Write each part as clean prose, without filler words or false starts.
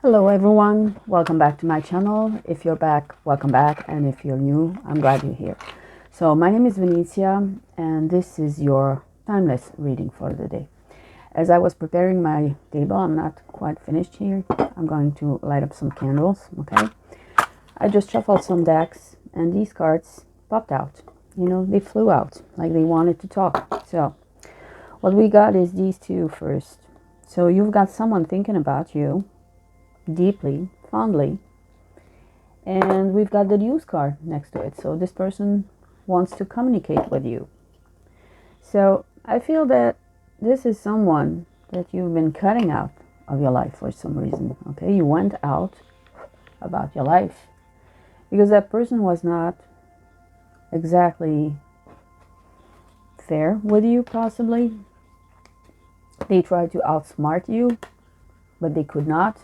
Hello everyone, welcome back to my channel. If you're back, welcome back, and if you're new, I'm glad you're here. So my name is Venitia and this is your timeless reading for the day. As I was preparing my table, I'm not quite finished here. I'm going to light up some candles, okay? I just shuffled some decks and these cards popped out. You know, they flew out like they wanted to talk. So what we got is these two first. So you've got someone thinking about you deeply, fondly, and we've got the news card next to it. So this person wants to communicate with you. So I feel that this is someone that you've been cutting out of your life for some reason. Okay, you went out about your life because that person was not exactly fair with you. Possibly they tried to outsmart you, but they could not.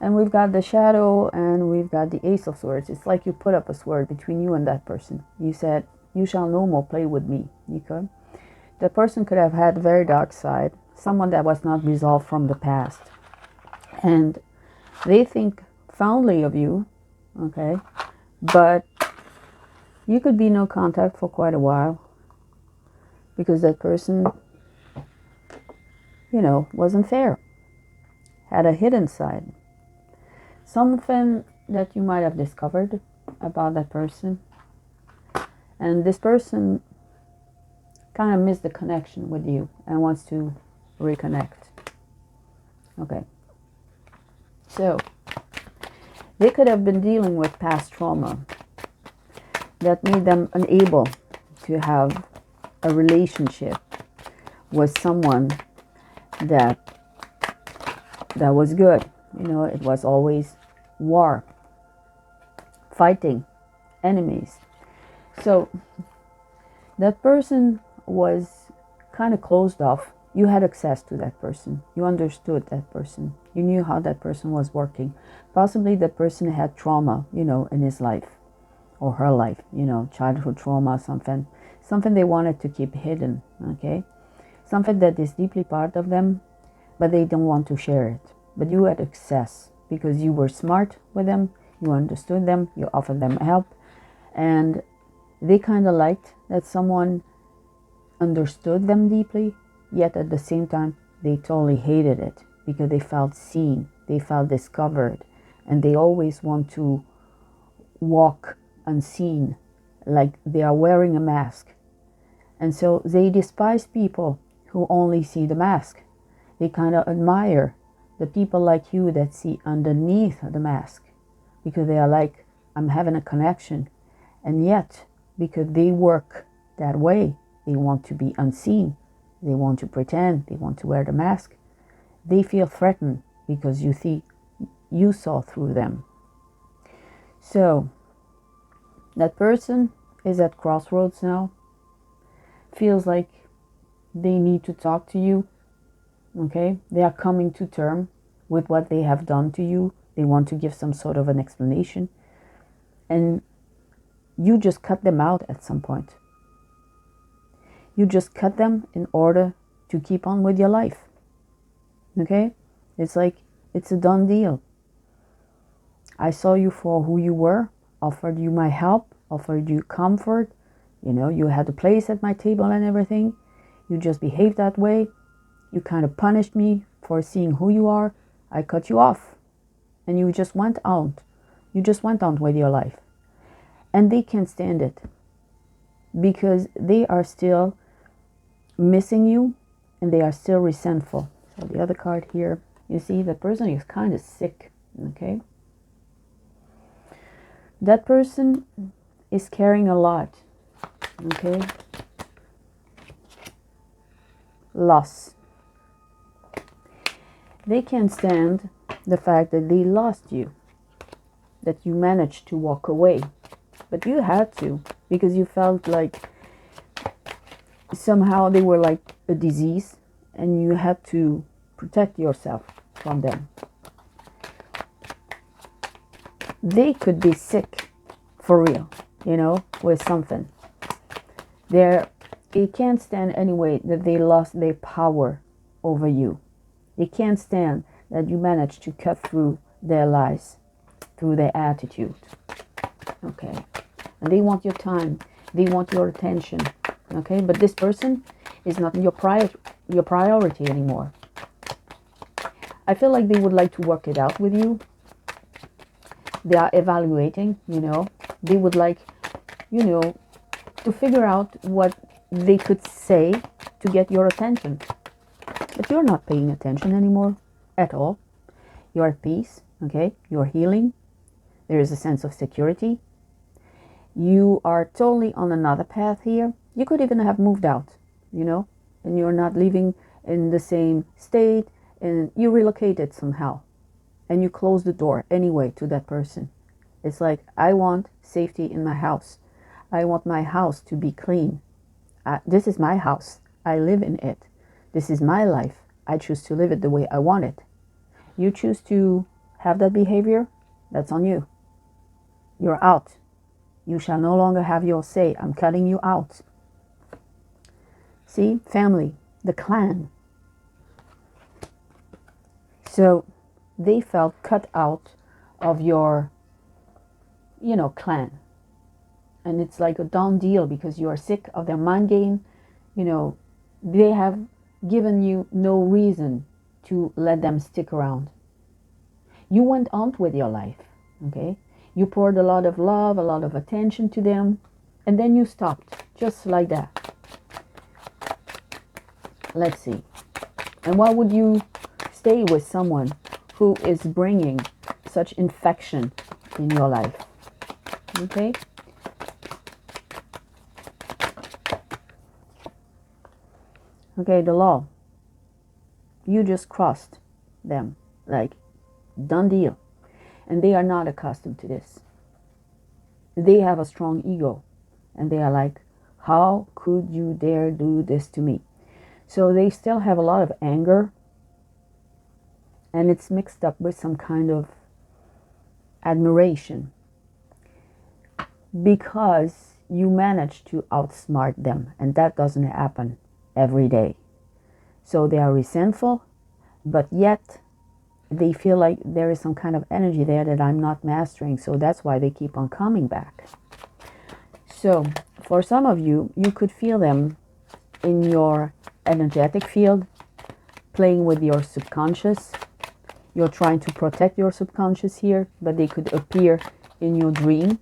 And we've got the shadow and we've got the ace of swords. It's like you put up a sword between you and that person. You said, you shall no more play with me. You could. The person could have had a very dark side, someone that was not resolved from the past. And they think fondly of you, okay? But you could be no contact for quite a while because that person, you know, wasn't fair, had a hidden side. Something that you might have discovered about that person, and this person kind of missed the connection with you and wants to reconnect. Okay, so they could have been dealing with past trauma that made them unable to have a relationship with someone that was good. You know, it was always war, fighting, enemies. So that person was kind of closed off. You had access to that person. You understood that person. You knew how that person was working. Possibly that person had trauma, you know, in his life or her life, you know, childhood trauma, something they wanted to keep hidden, okay? Something that is deeply part of them, but they don't want to share it. But you had access because you were smart with them, you understood them, you offered them help, and they kind of liked that someone understood them deeply, yet at the same time, they totally hated it because they felt seen, they felt discovered, and they always want to walk unseen, like they are wearing a mask. And so they despise people who only see the mask. They kind of admire the people like you that see underneath the mask because they are like, I'm having a connection. And yet, because they work that way, they want to be unseen. They want to pretend. They want to wear the mask. They feel threatened because you saw through them. So that person is at crossroads now. Feels like they need to talk to you. Okay, they are coming to terms with what they have done to you. They want to give some sort of an explanation. And you just cut them out at some point. You just cut them in order to keep on with your life. Okay? It's like, it's a done deal. I saw you for who you were, offered you my help, offered you comfort. You know, you had a place at my table and everything. You just behaved that way. You kind of punished me for seeing who you are. I cut you off. And you just went out. You just went on with your life. And they can't stand it. Because they are still missing you. And they are still resentful. So the other card here, you see the person is kind of sick. Okay? That person is carrying a lot. Okay? Loss. They can't stand the fact that they lost you, that you managed to walk away, but you had to because you felt like somehow they were like a disease and you had to protect yourself from them. They could be sick for real, you know, with something. They can't stand anyway that they lost their power over you. They can't stand that you managed to cut through their lies, through their attitude. Okay. And they want your time. They want your attention. Okay. But this person is not your priority anymore. I feel like they would like to work it out with you. They are evaluating, They would like, to figure out what they could say to get your attention. But you're not paying attention anymore at all. You're at peace, okay? You're healing. There is a sense of security. You are totally on another path here. You could even have moved out, and you're not living in the same state, and you relocated somehow, and you close the door anyway to that person. It's like, I want safety in my house. I want my house to be clean. This is my house. I live in it. This is my life. I choose to live it the way I want it. You choose to have that behavior, that's on you. You're out. You shall no longer have your say. I'm cutting you out. See, family, the clan. So they felt cut out of your, clan. And it's like a done deal because you are sick of their mind game. They have given you no reason to let them stick around. You went on with your life, okay? You poured a lot of love, a lot of attention to them, and then you stopped, just like that. Let's see. And why would you stay with someone who is bringing such infection in your life? Okay? Okay, the law. You just crossed them, like, done deal. And they are not accustomed to this. They have a strong ego. And they are like, how could you dare do this to me? So they still have a lot of anger. And it's mixed up with some kind of admiration. Because you managed to outsmart them. And that doesn't happen every day. So they are resentful, but yet they feel like there is some kind of energy there that I'm not mastering. So that's why they keep on coming back. So for some of you, you could feel them in your energetic field, playing with your subconscious. You're trying to protect your subconscious here, but they could appear in your dream,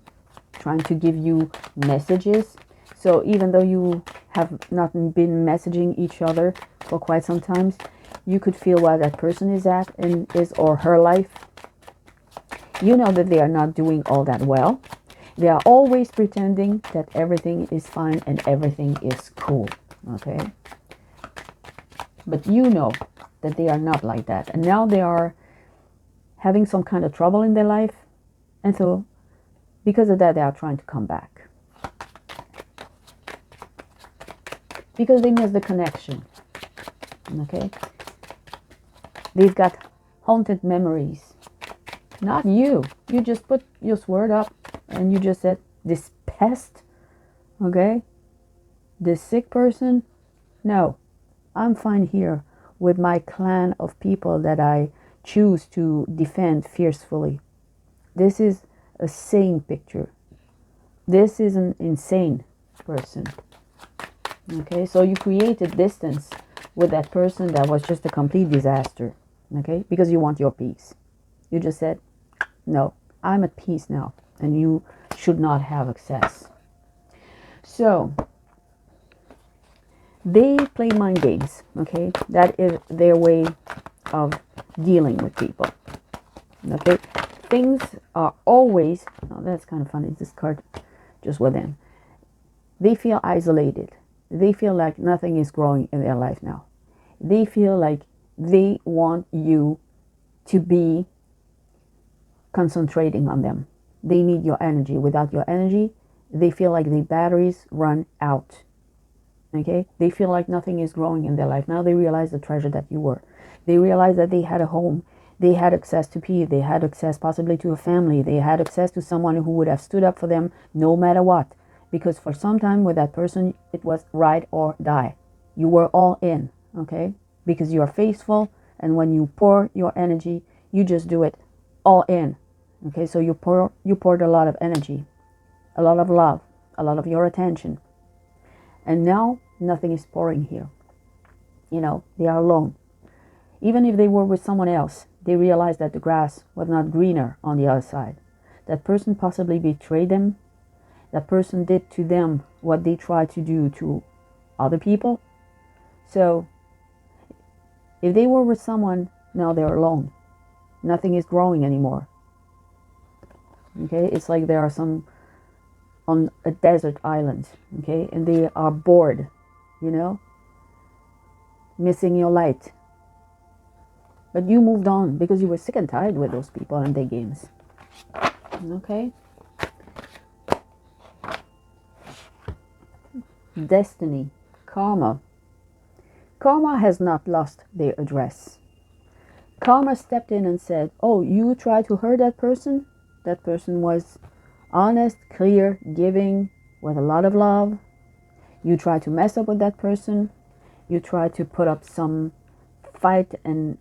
trying to give you messages. So even though you have not been messaging each other for quite some time, you could feel where that person is at in his or her life. You know that they are not doing all that well. They are always pretending that everything is fine and everything is cool. Okay? But you know that they are not like that. And now they are having some kind of trouble in their life. And so because of that, they are trying to come back. Because they miss the connection. Okay? They've got haunted memories. Not you. You just put your sword up and you just said, this pest, okay? This sick person, no. I'm fine here with my clan of people that I choose to defend fiercely. This is a sane picture. This is an insane person. Okay, so you created distance with that person that was just a complete disaster. Okay, because you want your peace. You just said, no, I'm at peace now, and you should not have access. So they play mind games. Okay, that is their way of dealing with people. Okay, things are always, oh, that's kind of funny, this card just within. They feel isolated. They feel like nothing is growing in their life now. They feel like they want you to be concentrating on them. They need your energy. Without your energy, they feel like the batteries run out. Okay? They feel like nothing is growing in their life. Now they realize the treasure that you were. They realize that they had a home. They had access to peace. They had access possibly to a family. They had access to someone who would have stood up for them no matter what. Because for some time with that person, it was ride or die. You were all in. Okay? Because you are faithful, And when you pour your energy, you just do it all in. Okay, so you poured a lot of energy, a lot of love, a lot of your attention. And now nothing is pouring here. You know, they are alone. Even if they were with someone else, they realized that the grass was not greener on the other side. That person possibly betrayed them. That person did to them what they tried to do to other people. So if they were with someone, now they're alone. Nothing is growing anymore. Okay, it's like there are some on a desert island, okay, and they are bored, you know, missing your light. But you moved on because you were sick and tired with those people and their games. Okay? Destiny, karma. Karma has not lost their address. Karma stepped in and said, oh, you tried to hurt that person? That person was honest, clear, giving, with a lot of love. You tried to mess up with that person. You tried to put up some fight and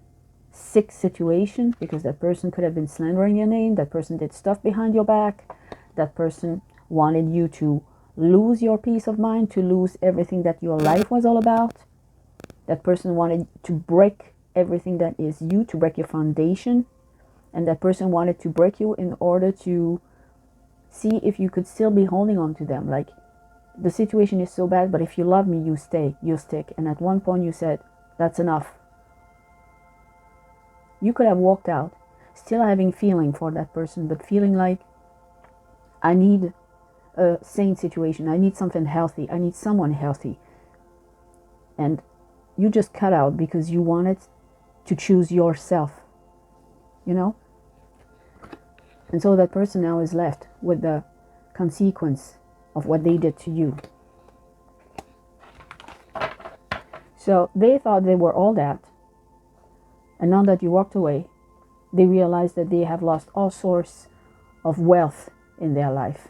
sick situation because that person could have been slandering your name. That person did stuff behind your back. That person wanted you to lose your peace of mind, to lose everything that your life was all about. That person wanted to break everything that is you, to break your foundation. And that person wanted to break you in order to see if you could still be holding on to them. Like, the situation is so bad, but if you love me, you stay, you stick. And at one point you said, that's enough. You could have walked out, still having feeling for that person, but feeling like, I need a sane situation. I need something healthy. I need someone healthy. And you just cut out because you wanted to choose yourself, you know? And so that person now is left with the consequence of what they did to you. So they thought they were all that. And now that you walked away, they realize that they have lost all sorts of wealth in their life.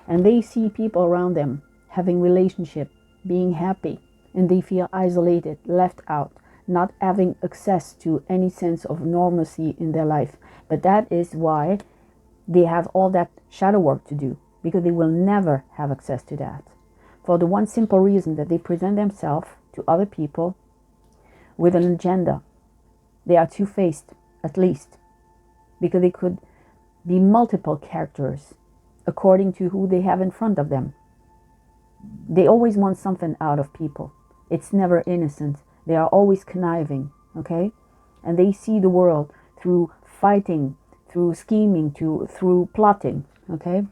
And they see people around them having relationship, being happy, and they feel isolated, left out, not having access to any sense of normalcy in their life. But that is why they have all that shadow work to do, because they will never have access to that. For the one simple reason that they present themselves to other people with an agenda. They are two-faced, at least, because they could be multiple characters according to who they have in front of them. They always want something out of people. It's never innocent. They are always conniving, okay? And they see the world through fighting, through scheming, through plotting, okay?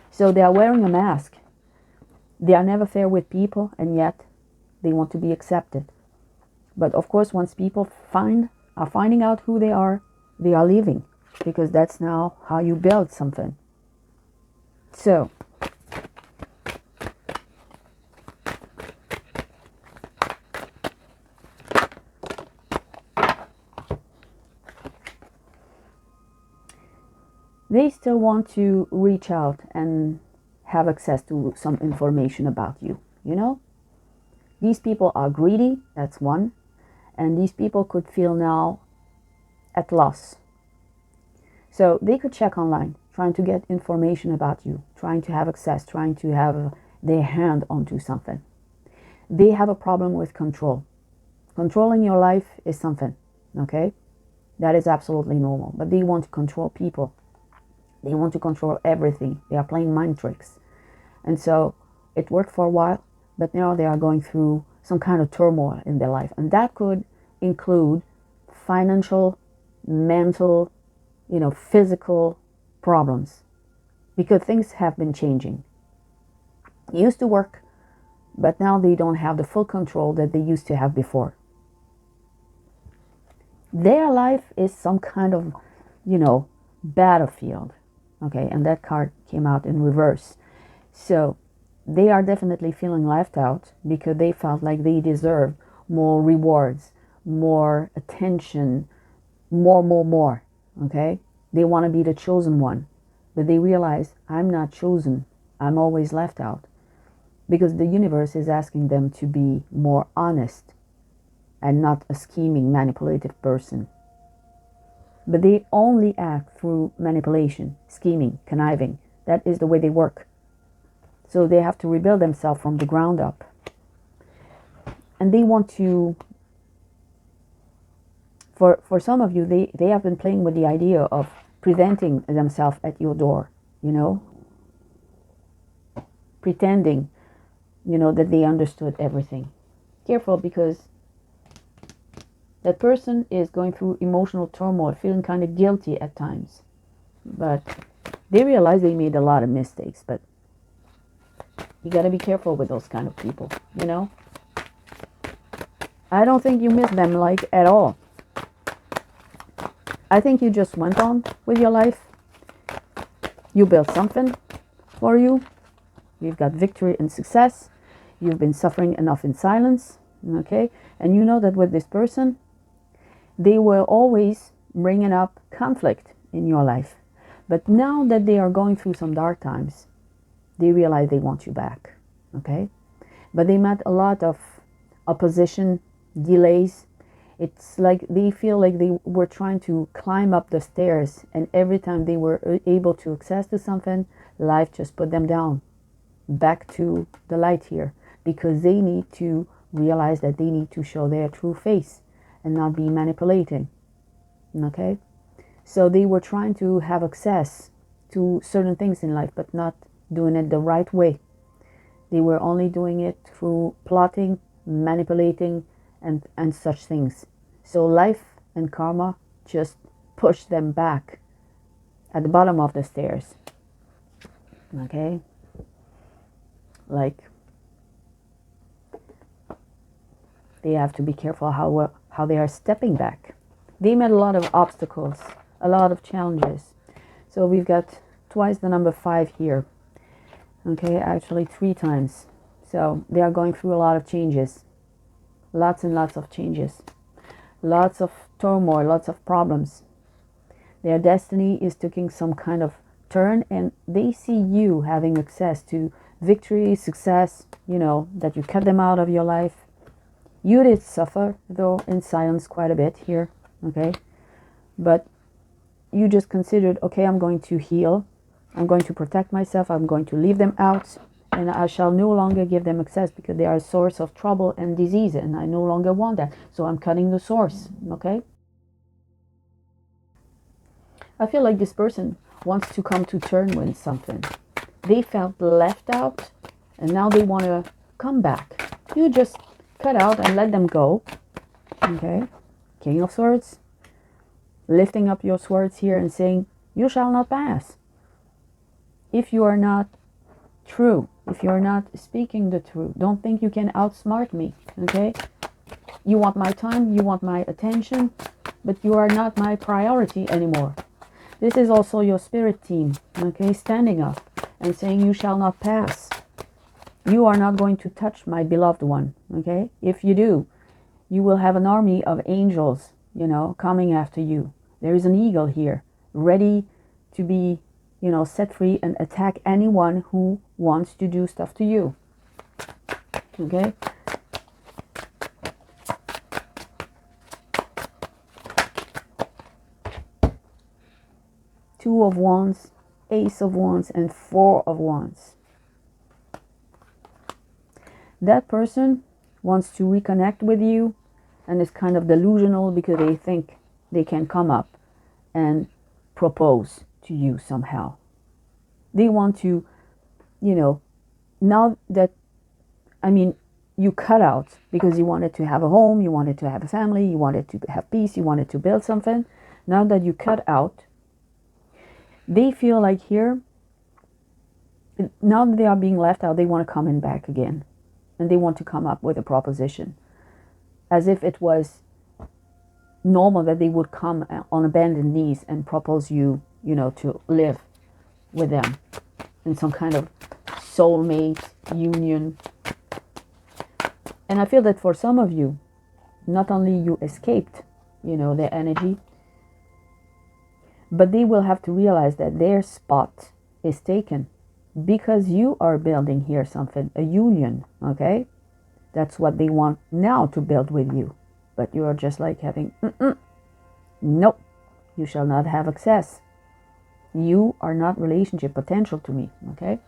So they are wearing a mask. They are never fair with people, and yet they want to be accepted. But of course, once people are finding out who they are leaving, because that's now how you build something. So, they still want to reach out and have access to some information about you, you know? These people are greedy, that's one. And these people could feel now at loss. So they could check online, trying to get information about you, trying to have access, trying to have their hand onto something. They have a problem with control. Controlling your life is something, okay? That is absolutely normal. But they want to control people. They want to control everything. They are playing mind tricks. And so it worked for a while, but now they are going through some kind of turmoil in their life. And that could include financial, mental, physical problems, because things have been changing. It used to work, but now they don't have the full control that they used to have before. Their life is some kind of, battlefield. Okay, and that card came out in reverse. So they are definitely feeling left out because they felt like they deserve more rewards, more attention, more. Okay? They want to be the chosen one. But they realize, I'm not chosen. I'm always left out. Because the universe is asking them to be more honest and not a scheming, manipulative person. But they only act through manipulation, scheming, conniving. That is the way they work. So they have to rebuild themselves from the ground up. And they want to, for some of you, they have been playing with the idea of presenting themselves at your door, you know, pretending, you know, that they understood everything. Careful, because that person is going through emotional turmoil, feeling kind of guilty at times. But they realize they made a lot of mistakes. But you got to be careful with those kind of people, you know. I don't think you miss them like at all. I think you just went on with your life. You built something for you. You've got victory and success. You've been suffering enough in silence. Okay. And you know that with this person, they were always bringing up conflict in your life. But now that they are going through some dark times, they realize they want you back. Okay? But they met a lot of opposition, delays. It's like they feel like they were trying to climb up the stairs, and every time they were able to access to something, life just put them down, back to the light here, because they need to realize that they need to show their true face and not be manipulating. Okay? So they were trying to have access to certain things in life, but not doing it the right way. They were only doing it through plotting, manipulating, and such things. So life and karma just pushed them back at the bottom of the stairs. Okay? Like, they have to be careful how they are stepping back. They met a lot of obstacles, a lot of challenges. So we've got twice the number 5 here. Okay, actually 3 times. So they are going through a lot of changes. Lots and lots of changes. Lots of turmoil, lots of problems. Their destiny is taking some kind of turn, and they see you having access to victory, success, you know, that you cut them out of your life. You did suffer, though, in silence quite a bit here, okay? But you just considered, okay, I'm going to heal. I'm going to protect myself. I'm going to leave them out. And I shall no longer give them access because they are a source of trouble and disease. And I no longer want that. So I'm cutting the source, okay? I feel like this person wants to come to terms with something. They felt left out, and now they want to come back. You just cut out and let them go. Okay? King of Swords. Lifting up your swords here and saying, you shall not pass. If you are not true, if you are not speaking the truth, don't think you can outsmart me. Okay? You want my time, you want my attention, but you are not my priority anymore. This is also your spirit team, okay, standing up and saying, you shall not pass. You are not going to touch my beloved one, okay? If you do, you will have an army of angels, you know, coming after you. There is an eagle here, ready to be, you know, set free and attack anyone who wants to do stuff to you, okay? Two of Wands, Ace of Wands, and Four of Wands. That person wants to reconnect with you and is kind of delusional because they think they can come up and propose to you somehow. They want to, you know, now that, I mean, you cut out because you wanted to have a home, you wanted to have a family, you wanted to have peace, you wanted to build something. Now that you cut out, they feel like here, now that they are being left out, they want to come in back again. And they want to come up with a proposition. As if it was normal that they would come on abandoned knees and propose you, you know, to live with them in some kind of soulmate union. And I feel that for some of you, not only you escaped, you know, their energy, but they will have to realize that their spot is taken because you are building here something, a union, okay? That's what they want now to build with you. but you are just like having, nope, you shall not have access. You are not relationship potential to me, okay?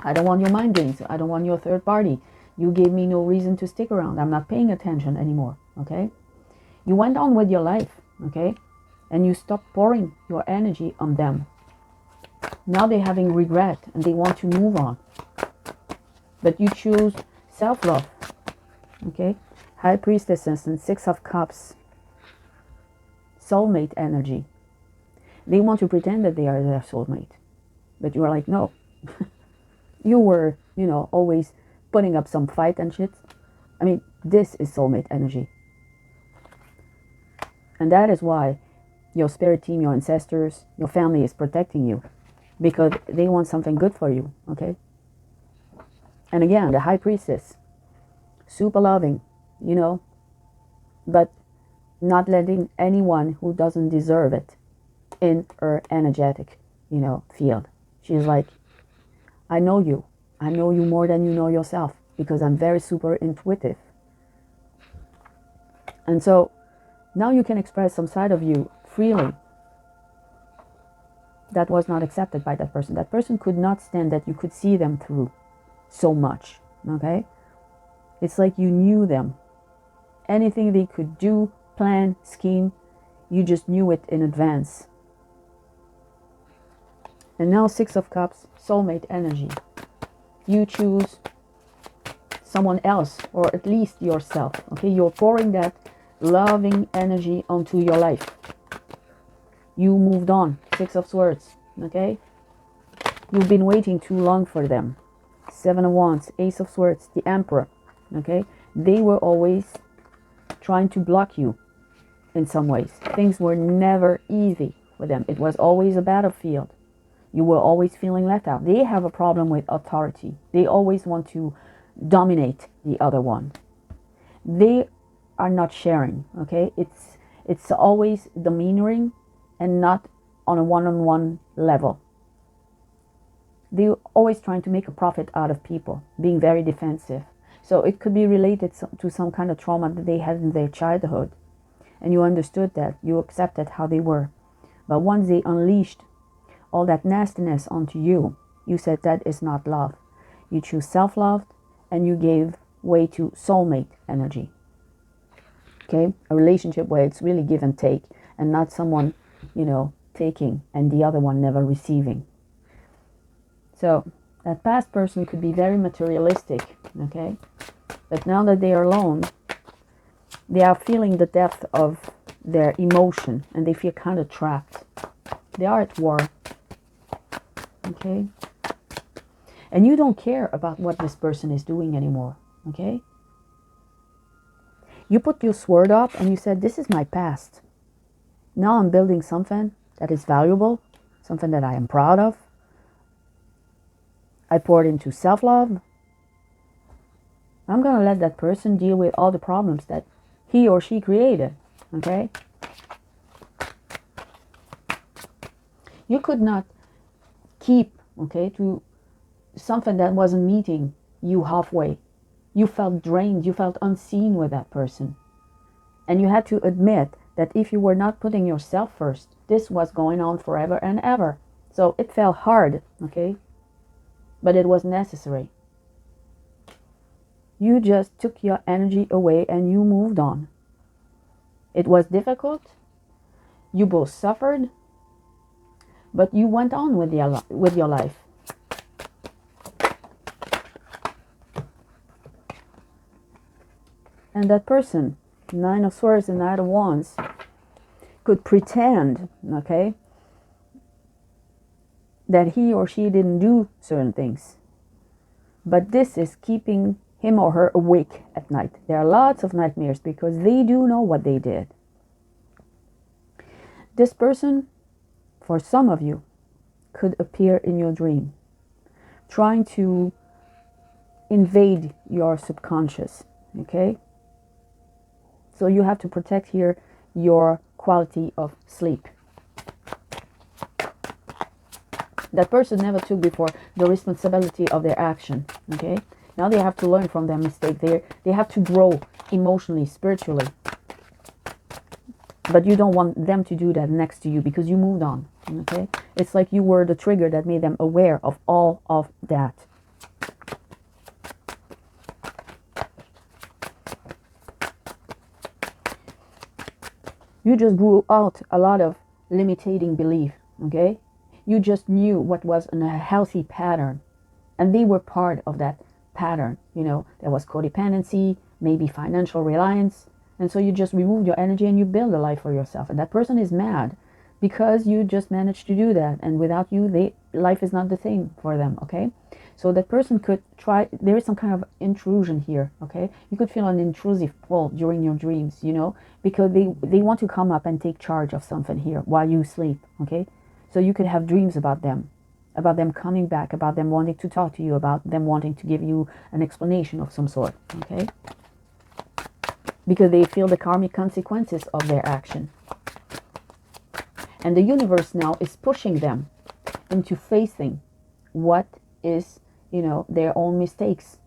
I don't want your mind games. I don't want your third party. You gave me no reason to stick around. I'm not paying attention anymore, okay? You went on with your life, okay? And you stopped pouring your energy on them. Now they're having regret and they want to move on. But you choose self-love, okay? High Priestesses and Six of Cups. Soulmate energy. They want to pretend that they are their soulmate. But you are like, no. You were, always putting up some fight and shit. I mean, this is soulmate energy. And that is why your spirit team, your ancestors, your family is protecting you. Because they want something good for you, okay? And again, the High Priestess. Super loving, but not letting anyone who doesn't deserve it in her energetic, field. She's like, I know you. I know you more than you know yourself because I'm very super intuitive. And so now you can express some side of you freely that was not accepted by that person. That person could not stand that you could see them through so much, okay? It's like you knew them. Anything they could do, plan, scheme, you just knew it in advance. And now Six of Cups, soulmate energy. You choose someone else, or at least yourself, okay? You're pouring that loving energy onto your life. You moved on, Six of Swords, okay? You've been waiting too long for them. Seven of Wands, Ace of Swords, the Emperor, okay? They were always trying to block you in some ways. Things were never easy with them. It was always a battlefield. You were always feeling left out. They have a problem with authority. They always want to dominate the other one. They are not sharing, okay? It's always demeanoring and not on a one-on-one level. They're always trying to make a profit out of people, being very defensive. So it could be related to some kind of trauma that they had in their childhood. And you understood that, you accepted how they were. But once they unleashed all that nastiness onto you, you said that is not love. You choose self-love and you gave way to soulmate energy. Okay? A relationship where it's really give and take and not someone, taking and the other one never receiving. So that past person could be very materialistic, okay? But now that they are alone, they are feeling the depth of their emotion and they feel kind of trapped. They are at war, okay? And you don't care about what this person is doing anymore, okay? You put your sword up and you said, this is my past. Now I'm building something that is valuable, something that I am proud of. I poured into self-love. I'm going to let that person deal with all the problems that he or she created, okay? You could not keep, okay, to something that wasn't meeting you halfway. You felt drained, you felt unseen with that person. And you had to admit that if you were not putting yourself first, this was going on forever and ever. So it felt hard, okay? But it was necessary. You just took your energy away and you moved on. It was difficult. You both suffered. But you went on with your life. And that person, Nine of Swords and Knight of Wands, could pretend, okay, that he or she didn't do certain things. But this is keeping him or her awake at night. There are lots of nightmares because they do know what they did. This person, for some of you, could appear in your dream, trying to invade your subconscious, okay? So you have to protect here your quality of sleep. That person never took before the responsibility of their action, okay? Now they have to learn from their mistake. They have to grow emotionally, spiritually. But you don't want them to do that next to you because you moved on. Okay? It's like you were the trigger that made them aware of all of that. You just grew out a lot of limiting belief, okay? You just knew what was a healthy pattern, and they were part of that pattern. You know, there was codependency, maybe financial reliance, and so you just removed your energy and you build a life for yourself. And that person is mad because you just managed to do that, and without you, life is not the thing for them, okay? So that person could try, there is some kind of intrusion here, okay? You could feel an intrusive pull during your dreams, you know, because they want to come up and take charge of something here while you sleep, okay? So you could have dreams about them coming back, about them wanting to talk to you, about them wanting to give you an explanation of some sort, okay? Because they feel the karmic consequences of their action. And the universe now is pushing them into facing what is, you know, their own mistakes.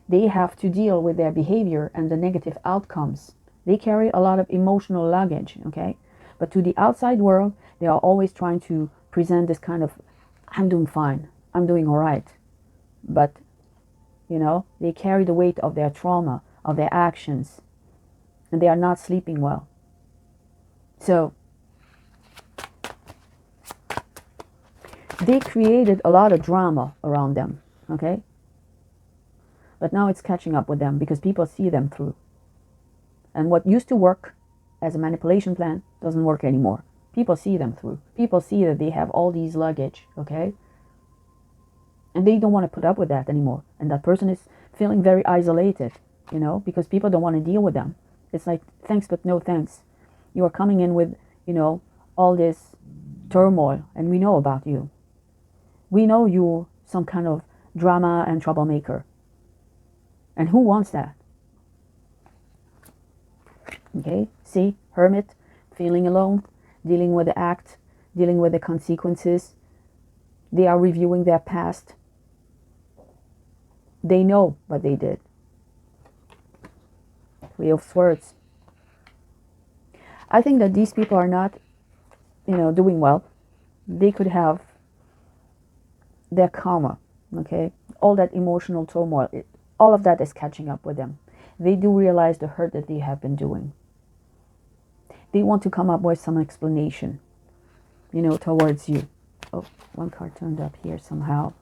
They have to deal with their behavior and the negative outcomes. They carry a lot of emotional luggage, okay? But to the outside world, they are always trying to present this kind of, I'm doing fine, I'm doing all right. But, you know, they carry the weight of their trauma, of their actions, and they are not sleeping well. So, they created a lot of drama around them, okay? But now it's catching up with them because people see them through. And what used to work as a manipulation plan doesn't work anymore. People see them through. People see that they have all these luggage, okay? And they don't want to put up with that anymore. And that person is feeling very isolated, you know, because people don't want to deal with them. It's like, thanks but no thanks. You are coming in with, you know, all this turmoil, and we know about you. We know you're some kind of drama and troublemaker. And who wants that? Okay, see, hermit, feeling alone, dealing with the act, dealing with the consequences. They are reviewing their past. They know what they did. Three of Swords. I think that these people are not, you know, doing well. They could have their karma, okay? All that emotional turmoil, all of that is catching up with them. They do realize the hurt that they have been doing. They want to come up with some explanation, you know, towards you. Oh, one card turned up here somehow.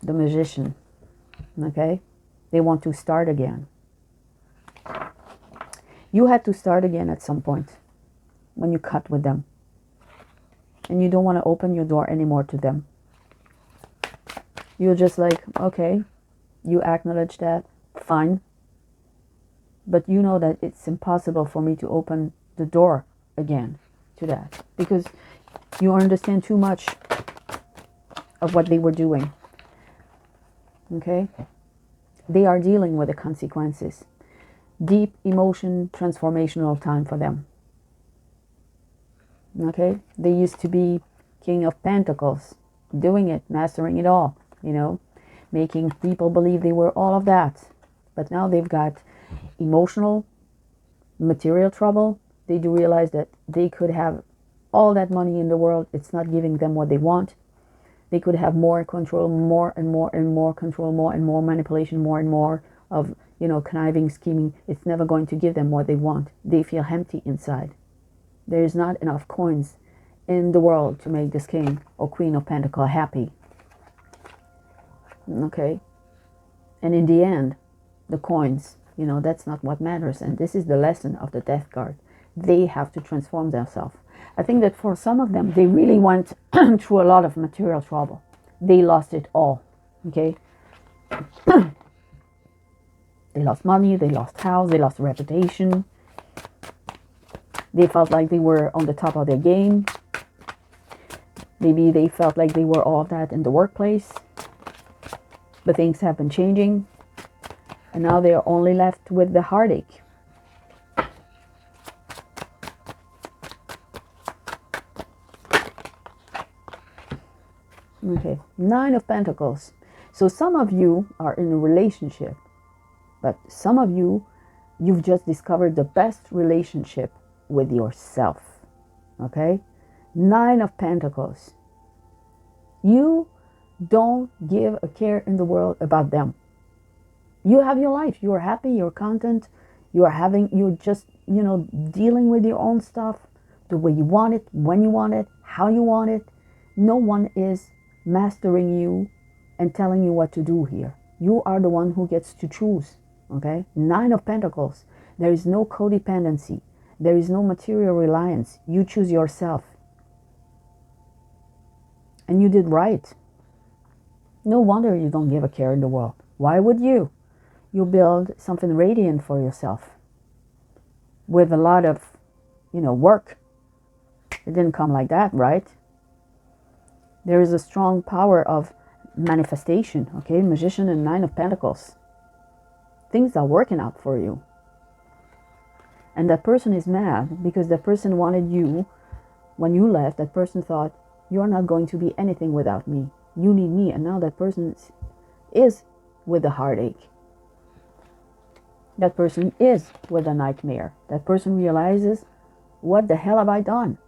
The Magician, okay? They want to start again. You had to start again at some point when you cut with them. And you don't want to open your door anymore to them. You're just like, okay, you acknowledge that, fine. But you know that it's impossible for me to open the door again to that. Because you understand too much of what they were doing. Okay? They are dealing with the consequences. Deep emotion, transformational time for them. Okay? They used to be King of Pentacles, doing it, mastering it all, you know, making people believe they were all of that. But now they've got emotional, material trouble. They do realize that they could have all that money in the world. It's not giving them what they want. They could have more control, more and more and more control, more and more manipulation, more and more of, you know, conniving, scheming. It's never going to give them what they want. They feel empty inside. There is not enough coins in the world to make this King or Queen of Pentacles happy. Okay? And in the end, the coins, you know, that's not what matters. And this is the lesson of the Death card. They have to transform themselves. I think that for some of them, they really went through a lot of material trouble. They lost it all. Okay? They lost money, they lost house, they lost reputation. They felt like they were on the top of their game. Maybe they felt like they were all of that in the workplace. But things have been changing. And now they are only left with the heartache. Okay, 9 of Pentacles. So some of you are in a relationship. But some of you, you've just discovered the best relationship with yourself. Okay? Nine of Pentacles. You don't give a care in the world about them. You have your life. You're happy. You're content. You're just, dealing with your own stuff the way you want it, when you want it, how you want it. No one is mastering you and telling you what to do here. You are the one who gets to choose. Okay? Nine of Pentacles. There is no codependency. There is no material reliance. You choose yourself. And you did right. No wonder you don't give a care in the world. Why would you? You build something radiant for yourself with a lot of, work. It didn't come like that, right? There is a strong power of manifestation, okay? Magician and Nine of Pentacles. Things are working out for you. And that person is mad because that person wanted you. When you left, that person thought, you're not going to be anything without me. You need me. And now that person is with a heartache. That person is with a nightmare. That person realizes, what the hell have I done?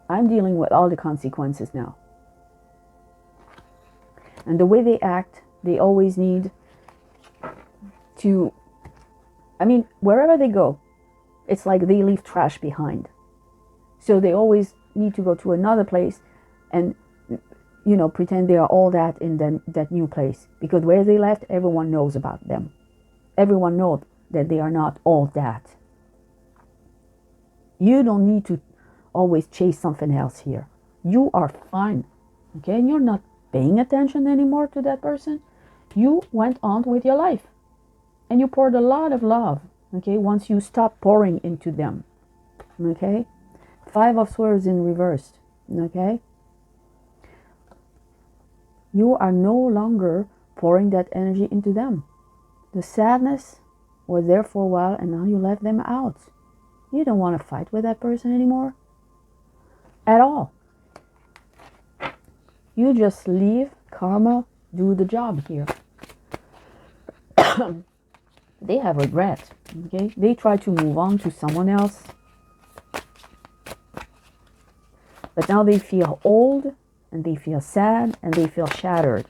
I'm dealing with all the consequences now. And the way they act, they always need to, wherever they go, it's like they leave trash behind. So they always need to go to another place and, pretend they are all that in that new place. Because where they left, everyone knows about them. Everyone knows that they are not all that. You don't need to always chase something else here. You are fine. Okay? And you're not paying attention anymore to that person. You went on with your life. And you poured a lot of love. Okay? Once you stop pouring into them. Okay? Five of Swords in reverse. Okay? You are no longer pouring that energy into them. The sadness was there for a while and now you let them out. You don't want to fight with that person anymore. At all. You just leave karma do the job here. They have regret. Okay? They try to move on to someone else. But now they feel old and they feel sad and they feel shattered.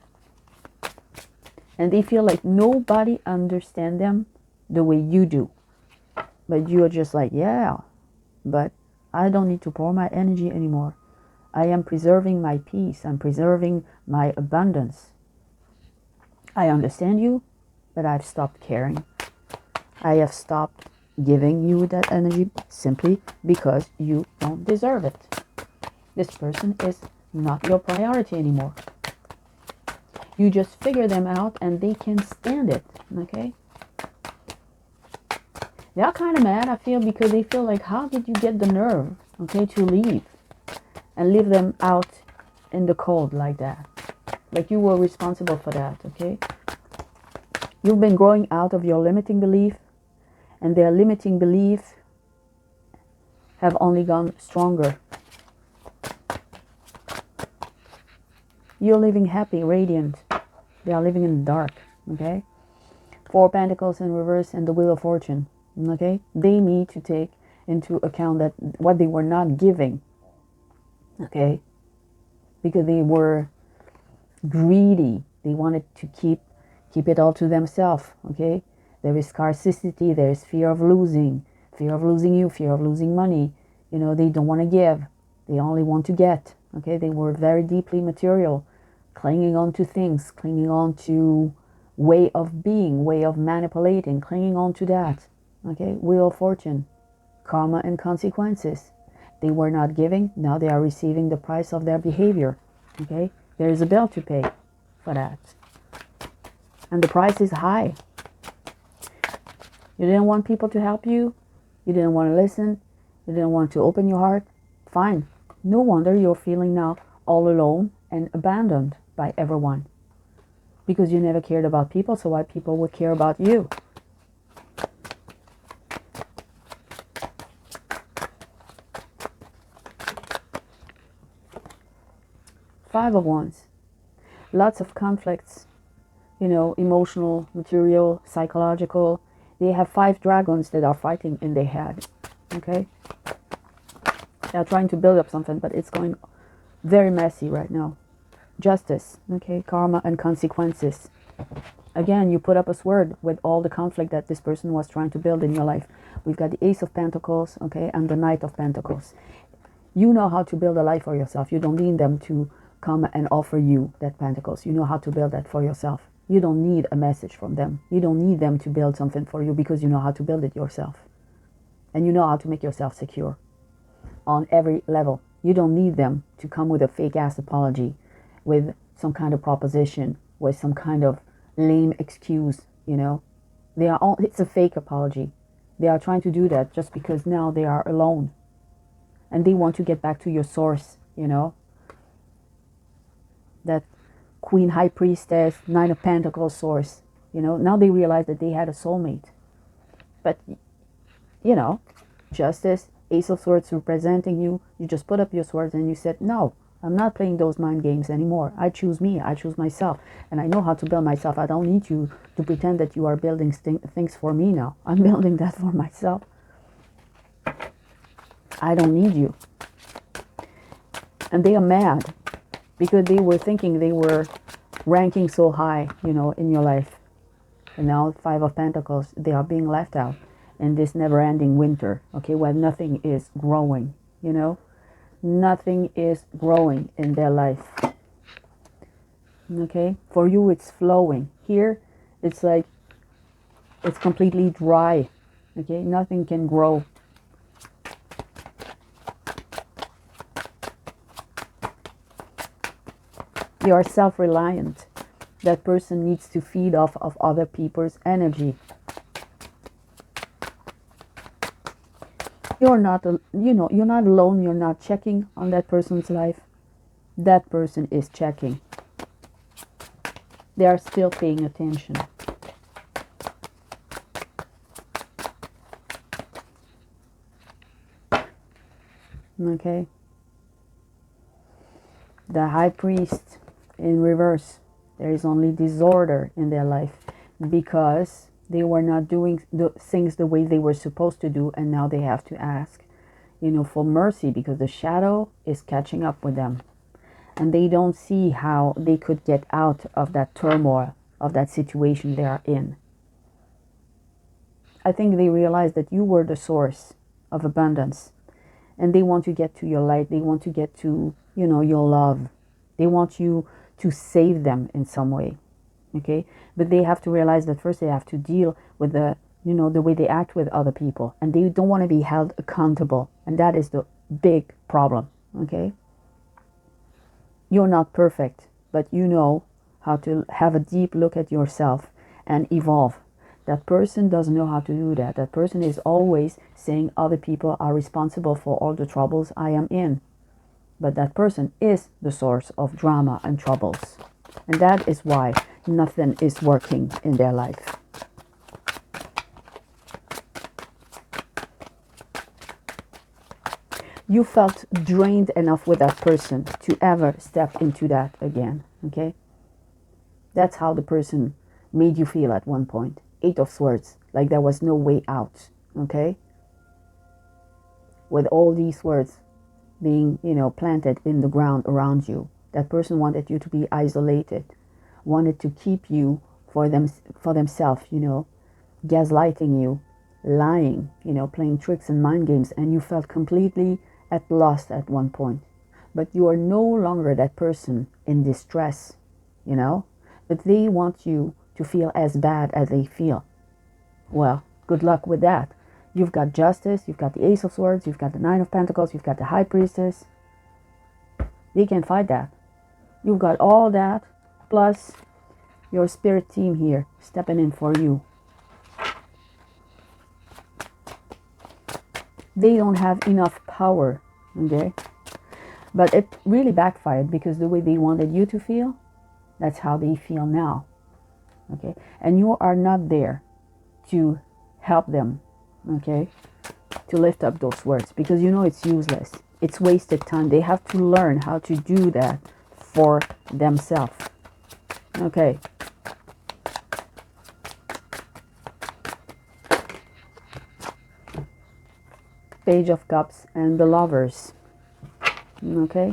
And they feel like nobody understands them the way you do. But you are just like, yeah, but I don't need to pour my energy anymore. I am preserving my peace. I'm preserving my abundance. I understand you, but I've stopped caring. I have stopped giving you that energy simply because you don't deserve it. This person is not your priority anymore. You just figure them out and they can stand it, okay? They are kind of mad, I feel, because they feel like, how did you get the nerve, okay, to leave and leave them out in the cold like that? Like you were responsible for that, okay? You've been growing out of your limiting belief, and their limiting beliefs have only gone stronger. You're living happy, radiant. They are living in the dark, okay? Four Pentacles in reverse and the Wheel of Fortune, okay? They need to take into account that what they were not giving, okay? Because they were greedy. They wanted to keep it all to themselves, okay? There is scarcity, there is fear of losing you, fear of losing money. They don't want to give. They only want to get, okay? They were very deeply material, clinging on to things, clinging on to way of being, way of manipulating, clinging on to that, okay? Wheel of Fortune, karma and consequences. They were not giving, now they are receiving the price of their behavior, okay? There is a bill to pay for that. And the price is high. You didn't want people to help you. You didn't want to listen. You didn't want to open your heart. Fine. No wonder you're feeling now all alone and abandoned by everyone. Because you never cared about people, so why people would care about you? Five of Wands. Lots of conflicts. Emotional, material, psychological. They have 5 dragons that are fighting in their head. Okay? They are trying to build up something, but it's going very messy right now. Justice, okay? Karma and consequences. Again, you put up a sword with all the conflict that this person was trying to build in your life. We've got the Ace of Pentacles, okay, and the Knight of Pentacles. You know how to build a life for yourself. You don't need them to come and offer you that Pentacles. You know how to build that for yourself. You don't need a message from them. You don't need them to build something for you because you know how to build it yourself. And you know how to make yourself secure on every level. You don't need them to come with a fake-ass apology, with some kind of proposition, with some kind of lame excuse, you know. It's a fake apology. They are trying to do that just because now they are alone. And they want to get back to your source, you know. That Queen High Priestess, Nine of Pentacles source, you know. Now they realize that they had a soulmate. But, you know, Justice, Ace of Swords representing you. You just put up your swords and you said, no, I'm not playing those mind games anymore. I choose me. I choose myself. And I know how to build myself. I don't need you to pretend that you are building things for me now. I'm building that for myself. I don't need you. And they are mad because they were thinking they were ranking so high, you know, in your life. And now Five of Pentacles, they are being left out in this never-ending winter, okay, where nothing is growing, you know. Nothing is growing in their life. Okay? For you, it's flowing. Here, it's like, it's completely dry. Okay? Nothing can grow. You are self-reliant. That person needs to feed off of other people's energy. You're not, you're not alone. You're not checking on that person's life. That person is checking. They are still paying attention. Okay. The High Priest in reverse. There is only disorder in their life because they were not doing the things the way they were supposed to do, and now they have to ask, you know, for mercy because the shadow is catching up with them. And they don't see how they could get out of that turmoil, of that situation they are in. I think they realize that you were the source of abundance. And they want to get to your light. They want to get to, you know, your love. They want you to save them in some way. Okay? But they have to realize that first they have to deal with the, you know, the way they act with other people. And they don't want to be held accountable. And that is the big problem. Okay? You're not perfect, but you know how to have a deep look at yourself and evolve. That person doesn't know how to do that. That person is always saying other people are responsible for all the troubles I am in. But that person is the source of drama and troubles. And that is why nothing is working in their life. You felt drained enough with that person to ever step into that again, okay? That's how the person made you feel at one point. Eight of Swords, like there was no way out, okay? With all these words being, you know, planted in the ground around you. That person wanted you to be isolated, wanted to keep you for themselves, you know, gaslighting you, lying, you know, playing tricks and mind games, and you felt completely at loss at one point. But you are no longer that person in distress, you know, but they want you to feel as bad as they feel. Well, good luck with that. You've got Justice, you've got the Ace of Swords, you've got the Nine of Pentacles, you've got the High Priestess. They can't fight that. You've got all that, plus your spirit team here stepping in for you. They don't have enough power, okay? But it really backfired because the way they wanted you to feel, that's how they feel now, okay? And you are not there to help them, okay? To lift up those words because you know it's useless. It's wasted time. They have to learn how to do that for themselves, okay? Page of Cups and the Lovers. Okay?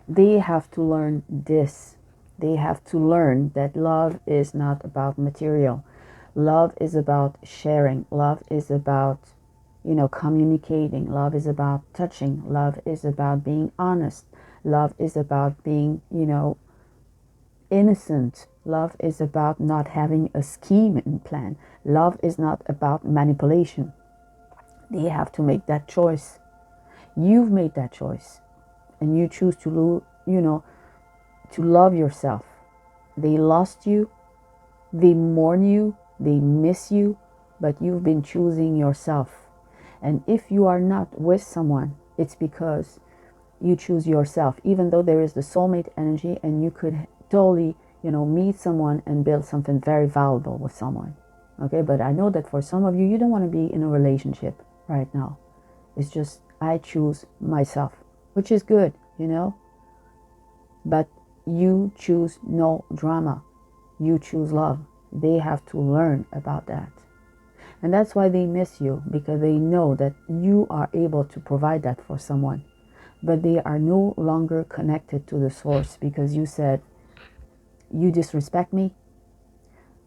They have to learn this. They have to learn that love is not about material. Love is about sharing. Love is about, communicating. Love is about touching. Love is about being honest. Love is about being, innocent. Love is about not having a scheme and plan. Love is not about manipulation. They have to make that choice. You've made that choice, and you choose to to love yourself. They lost you, they mourn you, they miss you, but you've been choosing yourself. And if you are not with someone, it's because you choose yourself, even though there is the soulmate energy, and you could totally, meet someone and build something very valuable with someone. Okay, but I know that for some of you, you don't want to be in a relationship right now. It's just, I choose myself, which is good, but you choose no drama. You choose love. They have to learn about that. And that's why they miss you, because they know that you are able to provide that for someone. But they are no longer connected to the source, because you said, you disrespect me.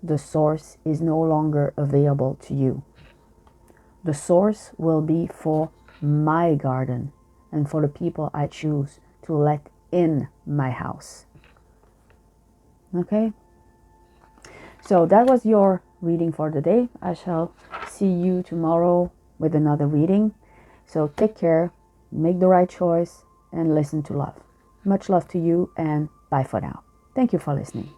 The source is no longer available to you. The source will be for my garden and for the people I choose to let in my house. Okay? So that was your reading for the day. I shall see you tomorrow with another reading. So take care, make the right choice, and listen to love. Much love to you, and bye for now. Thank you for listening.